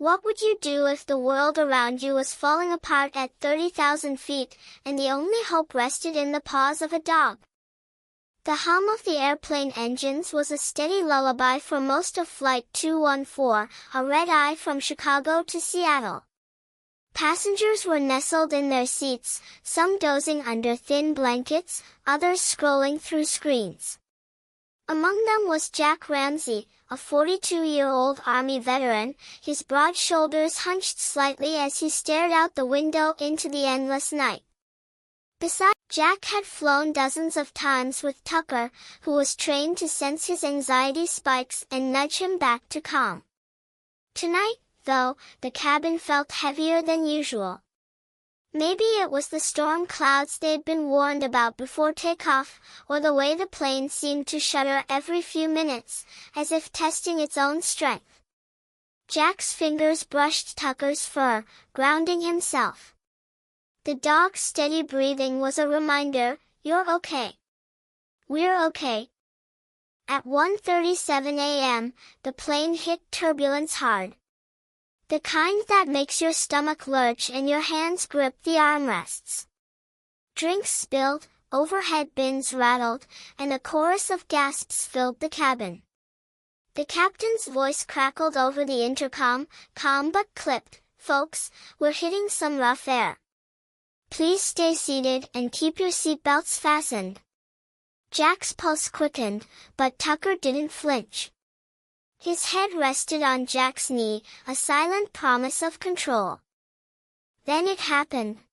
What would you do if the world around you was falling apart at 30,000 feet, and the only hope rested in the paws of a dog? The hum of the airplane engines was a steady lullaby for most of Flight 214, a red-eye from Chicago to Seattle. Passengers were nestled in their seats, some dozing under thin blankets, others scrolling through screens. Among them was Jack Ramsey, a 42-year-old Army veteran, his broad shoulders hunched slightly as he stared out the window into the endless night. Besides, Jack had flown dozens of times with Tucker, who was trained to sense his anxiety spikes and nudge him back to calm. Tonight, though, the cabin felt heavier than usual. Maybe it was the storm clouds they'd been warned about before takeoff, or the way the plane seemed to shudder every few minutes, as if testing its own strength. Jack's fingers brushed Tucker's fur, grounding himself. The dog's steady breathing was a reminder, "You're okay. We're okay." At 1:37 a.m., the plane hit turbulence hard. The kind that makes your stomach lurch and your hands grip the armrests. Drinks spilled, overhead bins rattled, and a chorus of gasps filled the cabin. The captain's voice crackled over the intercom, calm but clipped, "Folks, we're hitting some rough air. Please stay seated and keep your seatbelts fastened." Jack's pulse quickened, but Tucker didn't flinch. His head rested on Jack's knee, a silent promise of control. Then it happened.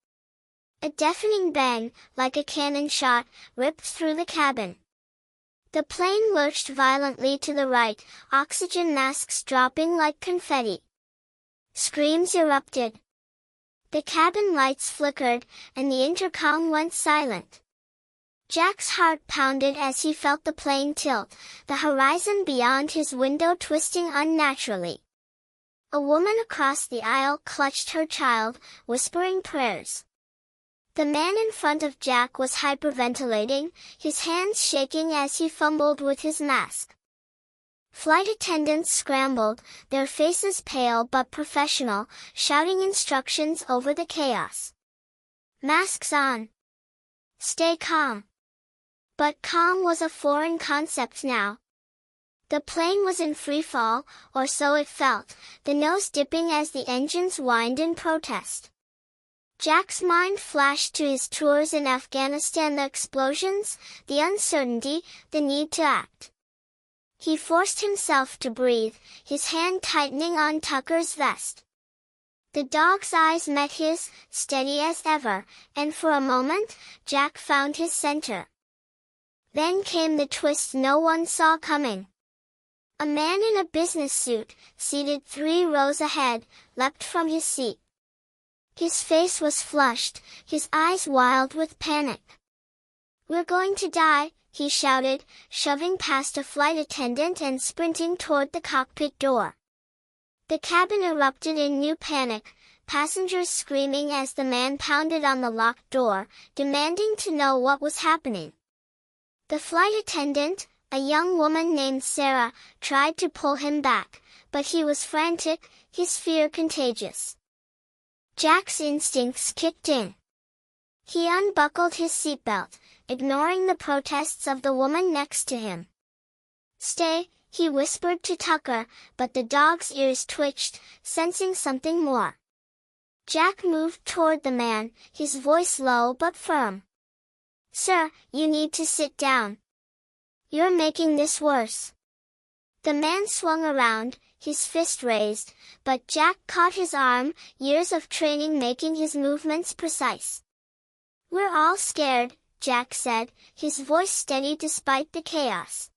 A deafening bang, like a cannon shot, ripped through the cabin. The plane lurched violently to the right, oxygen masks dropping like confetti. Screams erupted. The cabin lights flickered, and the intercom went silent. Jack's heart pounded as he felt the plane tilt, the horizon beyond his window twisting unnaturally. A woman across the aisle clutched her child, whispering prayers. The man in front of Jack was hyperventilating, his hands shaking as he fumbled with his mask. Flight attendants scrambled, their faces pale but professional, shouting instructions over the chaos. "Masks on. Stay calm." But calm was a foreign concept now. The plane was in free fall, or so it felt, the nose dipping as the engines whined in protest. Jack's mind flashed to his tours in Afghanistan, the explosions, the uncertainty, the need to act. He forced himself to breathe, his hand tightening on Tucker's vest. The dog's eyes met his, steady as ever, and for a moment, Jack found his center. Then came the twist no one saw coming. A man in a business suit, seated 3 rows ahead, leapt from his seat. His face was flushed, his eyes wild with panic. "We're going to die," he shouted, shoving past a flight attendant and sprinting toward the cockpit door. The cabin erupted in new panic, passengers screaming as the man pounded on the locked door, demanding to know what was happening. The flight attendant, a young woman named Sarah, tried to pull him back, but he was frantic, his fear contagious. Jack's instincts kicked in. He unbuckled his seatbelt, ignoring the protests of the woman next to him. "Stay," he whispered to Tucker, but the dog's ears twitched, sensing something more. Jack moved toward the man, his voice low but firm. "Sir, you need to sit down. You're making this worse." The man swung around, his fist raised, but Jack caught his arm, years of training making his movements precise. "We're all scared," Jack said, his voice steady despite the chaos.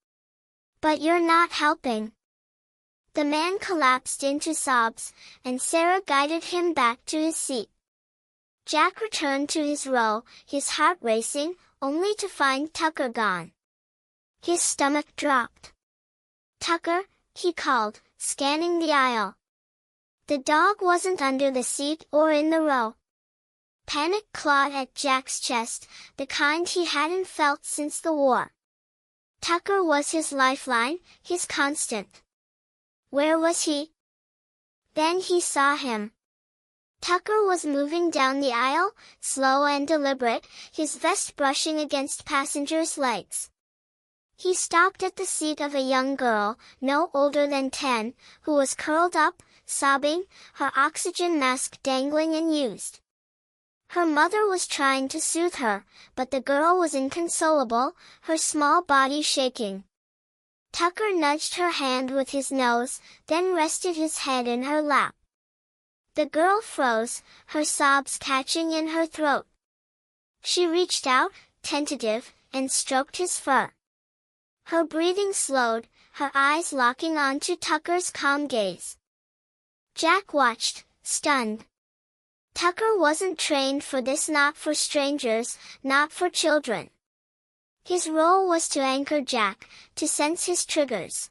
"But you're not helping." The man collapsed into sobs, and Sarah guided him back to his seat. Jack returned to his row, his heart racing, only to find Tucker gone. His stomach dropped. "Tucker," he called, scanning the aisle. The dog wasn't under the seat or in the row. Panic clawed at Jack's chest, the kind he hadn't felt since the war. Tucker was his lifeline, his constant. Where was he? Then he saw him. Tucker was moving down the aisle, slow and deliberate, his vest brushing against passengers' legs. He stopped at the seat of a young girl, no older than 10, who was curled up, sobbing, her oxygen mask dangling unused. Her mother was trying to soothe her, but the girl was inconsolable, her small body shaking. Tucker nudged her hand with his nose, then rested his head in her lap. The girl froze, her sobs catching in her throat. She reached out, tentative, and stroked his fur. Her breathing slowed, her eyes locking onto Tucker's calm gaze. Jack watched, stunned. Tucker wasn't trained for this, not for strangers, not for children. His role was to anchor Jack, to sense his triggers.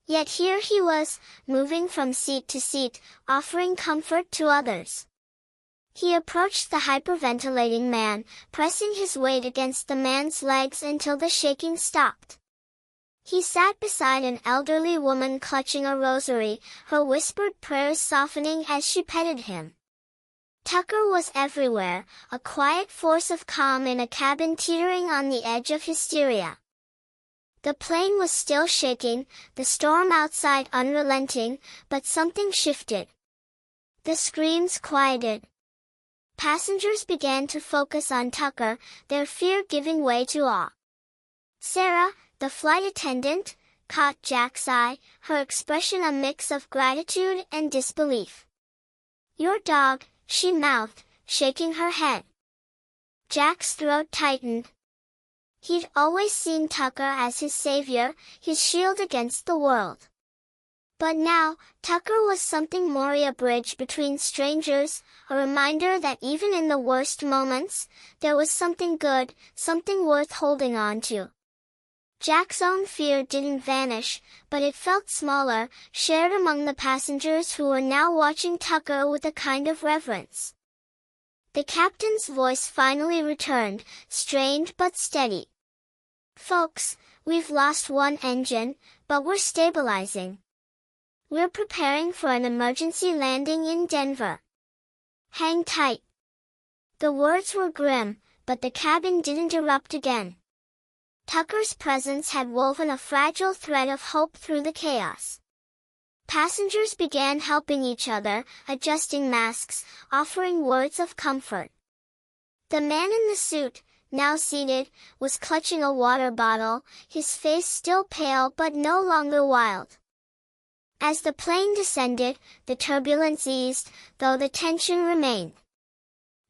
Yet here he was, moving from seat to seat, offering comfort to others. He approached the hyperventilating man, pressing his weight against the man's legs until the shaking stopped. He sat beside an elderly woman clutching a rosary, her whispered prayers softening as she petted him. Tucker was everywhere, a quiet force of calm in a cabin teetering on the edge of hysteria. The plane was still shaking, the storm outside unrelenting, but something shifted. The screams quieted. Passengers began to focus on Tucker, their fear giving way to awe. Sarah, the flight attendant, caught Jack's eye, her expression a mix of gratitude and disbelief. "Your dog," she mouthed, shaking her head. Jack's throat tightened. He'd always seen Tucker as his savior, his shield against the world. But now, Tucker was something more, a bridge between strangers, a reminder that even in the worst moments, there was something good, something worth holding on to. Jack's own fear didn't vanish, but it felt smaller, shared among the passengers who were now watching Tucker with a kind of reverence. The captain's voice finally returned, strained but steady. "Folks, we've lost one engine, but we're stabilizing. We're preparing for an emergency landing in Denver. Hang tight." The words were grim, but the cabin didn't erupt again. Tucker's presence had woven a fragile thread of hope through the chaos. Passengers began helping each other, adjusting masks, offering words of comfort. The man in the suit, now seated, was clutching a water bottle, his face still pale but no longer wild. As the plane descended, the turbulence eased, though the tension remained.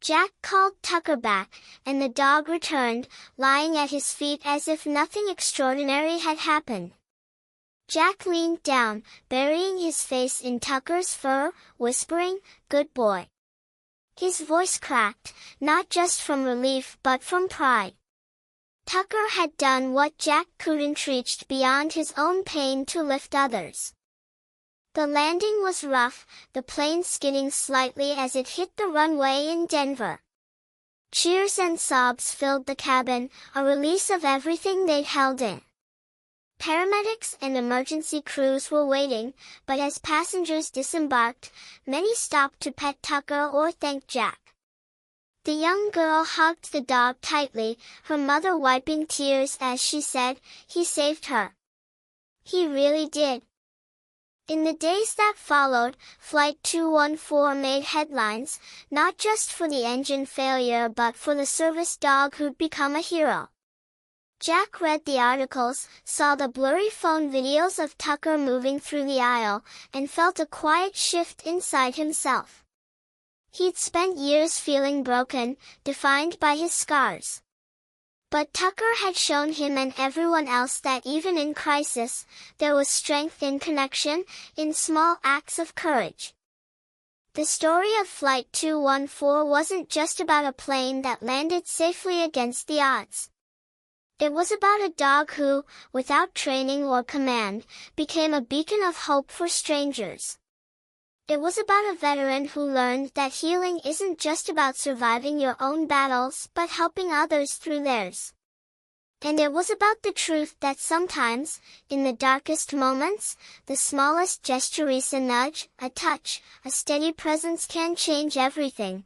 Jack called Tucker back, and the dog returned, lying at his feet as if nothing extraordinary had happened. Jack leaned down, burying his face in Tucker's fur, whispering, "Good boy." His voice cracked, not just from relief but from pride. Tucker had done what Jack couldn't, reached beyond his own pain to lift others. The landing was rough, the plane skidding slightly as it hit the runway in Denver. Cheers and sobs filled the cabin, a release of everything they'd held in. Paramedics and emergency crews were waiting, but as passengers disembarked, many stopped to pet Tucker or thank Jack. The young girl hugged the dog tightly, her mother wiping tears as she said, "He saved her. He really did." In the days that followed, Flight 214 made headlines, not just for the engine failure but for the service dog who'd become a hero. Jack read the articles, saw the blurry phone videos of Tucker moving through the aisle, and felt a quiet shift inside himself. He'd spent years feeling broken, defined by his scars. But Tucker had shown him and everyone else that even in crisis, there was strength in connection, in small acts of courage. The story of Flight 214 wasn't just about a plane that landed safely against the odds. It was about a dog who, without training or command, became a beacon of hope for strangers. It was about a veteran who learned that healing isn't just about surviving your own battles but helping others through theirs. And it was about the truth that sometimes, in the darkest moments, the smallest gesture, a nudge, a touch, a steady presence can change everything.